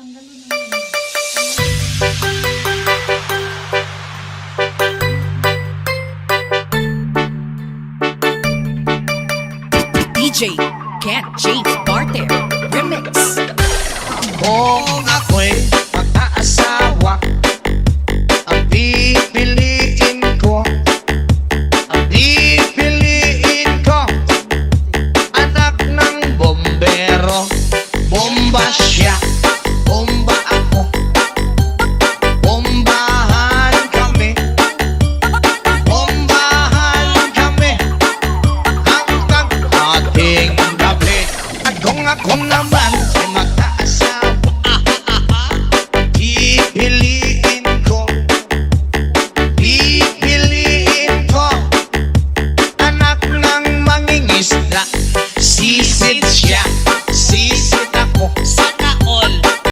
Tanggal mo na yun. DJ Ken James Barter Remix. Kung ako'y